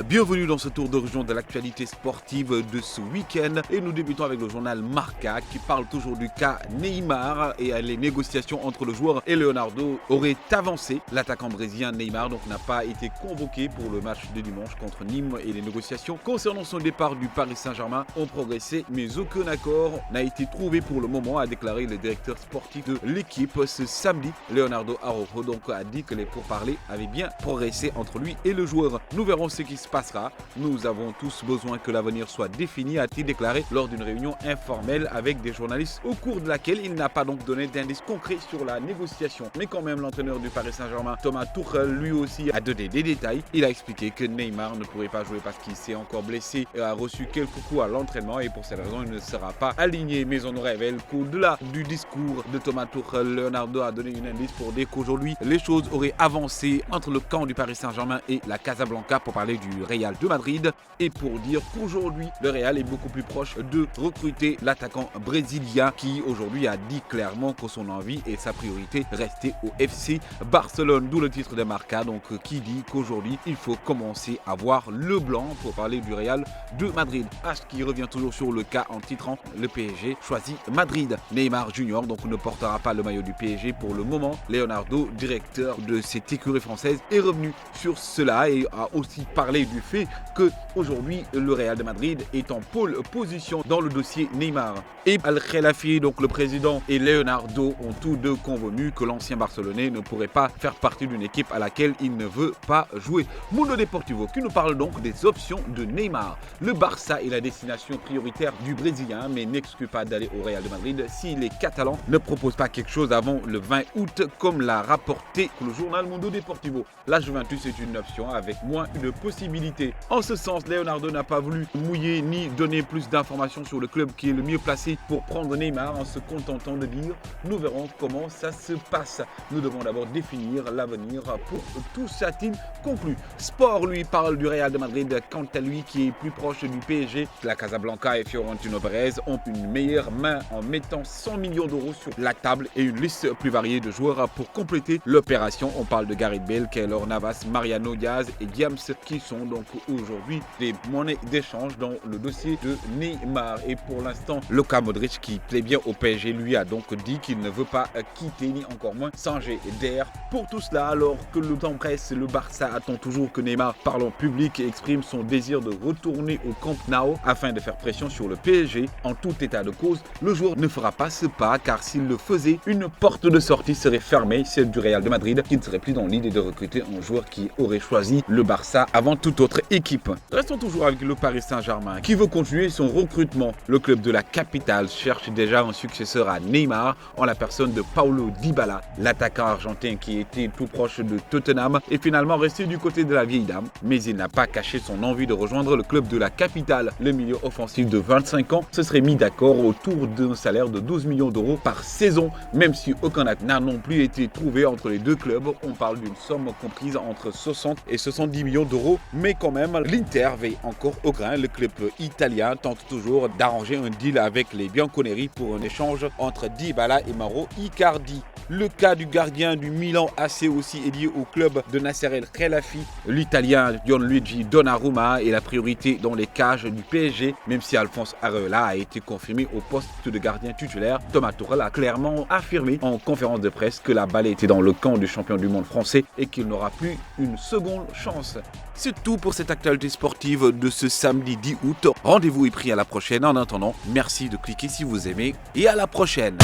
Bienvenue dans ce tour d'horizon de l'actualité sportive de ce week-end. Et nous débutons avec le journal Marca qui parle toujours du cas Neymar et les négociations entre le joueur et Leonardo auraient avancé. L'attaquant brésilien Neymar n'a pas été convoqué pour le match de dimanche contre Nîmes et les négociations concernant son départ du Paris Saint-Germain ont progressé, mais aucun accord n'a été trouvé pour le moment, a déclaré le directeur sportif de l'équipe ce samedi. Leonardo Araujo a dit que les pourparlers avaient bien progressé entre lui et le joueur. Nous verrons ce qui se passera. Nous avons tous besoin que l'avenir soit défini, a-t-il déclaré lors d'une réunion informelle avec des journalistes au cours de laquelle il n'a pas donc donné d'indices concrets sur la négociation. Mais quand même, l'entraîneur du Paris Saint-Germain, Thomas Tuchel, lui aussi a donné des détails. Il a expliqué que Neymar ne pourrait pas jouer parce qu'il s'est encore blessé et a reçu quelques coups à l'entraînement et pour cette raison, il ne sera pas aligné. Mais on nous révèle qu'au-delà du discours de Thomas Tuchel, Leonardo a donné un indice pour dire qu'aujourd'hui, les choses auraient avancé entre le camp du Paris Saint-Germain et la Casablanca pour parler du Real de Madrid et pour dire qu'aujourd'hui, le Real est beaucoup plus proche de recruter l'attaquant brésilien qui aujourd'hui a dit clairement que son envie et sa priorité restaient au FC Barcelone, d'où le titre de Marca, donc qui dit qu'aujourd'hui, il faut commencer à voir le blanc pour parler du Real de Madrid. H qui revient toujours sur le cas en titrant le PSG choisit Madrid. Neymar Junior donc ne portera pas le maillot du PSG pour le moment. Leonardo, directeur de cette écurie française, est revenu sur cela et a aussi parlé du fait que aujourd'hui le Real de Madrid est en pole position dans le dossier Neymar. Et Al-Khelafi, donc le président, et Leonardo ont tous deux convenu que l'ancien Barcelonais ne pourrait pas faire partie d'une équipe à laquelle il ne veut pas jouer. Mundo Deportivo qui nous parle donc des options de Neymar. Le Barça est la destination prioritaire du Brésilien, mais n'exclut pas d'aller au Real de Madrid si les Catalans ne proposent pas quelque chose avant le 20 août, comme l'a rapporté le journal Mundo Deportivo. La Juventus est une option avec moins une possibilité. En ce sens, Leonardo n'a pas voulu mouiller ni donner plus d'informations sur le club qui est le mieux placé pour prendre Neymar en se contentant de dire « Nous verrons comment ça se passe. Nous devons d'abord définir l'avenir pour tout ça », a-t-il conclu. Sport, lui, parle du Real de Madrid quant à lui qui est plus proche du PSG. La Casablanca et Florentino Pérez ont une meilleure main en mettant 100 millions d'euros sur la table et une liste plus variée de joueurs pour compléter l'opération. On parle de Gareth Bale, Keylor Navas, Mariano Diaz et Diams qui sont donc aujourd'hui des monnaies d'échange dans le dossier de Neymar. Et pour l'instant, Luka Modric qui plaît bien au PSG lui a donc dit qu'il ne veut pas quitter ni encore moins changer d'air. Pour tout cela, alors que le temps presse, le Barça attend toujours que Neymar parle en public et exprime son désir de retourner au Camp Nou afin de faire pression sur le PSG. En tout état de cause, le joueur ne fera pas ce pas car s'il le faisait, une porte de sortie serait fermée, celle du Real de Madrid, qui ne serait plus dans l'idée de recruter un joueur qui aurait choisi le Barça avant toute autre équipe. Restons toujours avec le Paris Saint-Germain qui veut continuer son recrutement. Le club de la capitale cherche déjà un successeur à Neymar en la personne de Paulo Dybala, l'attaquant argentin qui était tout proche de Tottenham est finalement resté du côté de la vieille dame, mais il n'a pas caché son envie de rejoindre le club de la capitale. Le milieu offensif de 25 ans se serait mis d'accord autour d'un salaire de 12 millions d'euros par saison, même si aucun acte n'a non plus été trouvé entre les deux clubs. On parle d'une somme comprise entre 60 et 70 millions d'euros, mais quand même, l'Inter veille encore au grain. Le club italien tente toujours d'arranger un deal avec les Bianconeri pour un échange entre Dybala et Mauro Icardi. Le cas du gardien du Milan AC aussi est lié au club de Nasser El Khelaifi. L'Italien Gianluigi Donnarumma est la priorité dans les cages du PSG, même si Alphonse Areola a été confirmé au poste de gardien titulaire. Thomas Tuchel a clairement affirmé en conférence de presse que la balle était dans le camp du champion du monde français et qu'il n'aura plus une seconde chance. C'est tout pour cette actualité sportive de ce samedi 10 août. Rendez-vous est pris à la prochaine. En attendant, merci de cliquer si vous aimez et à la prochaine.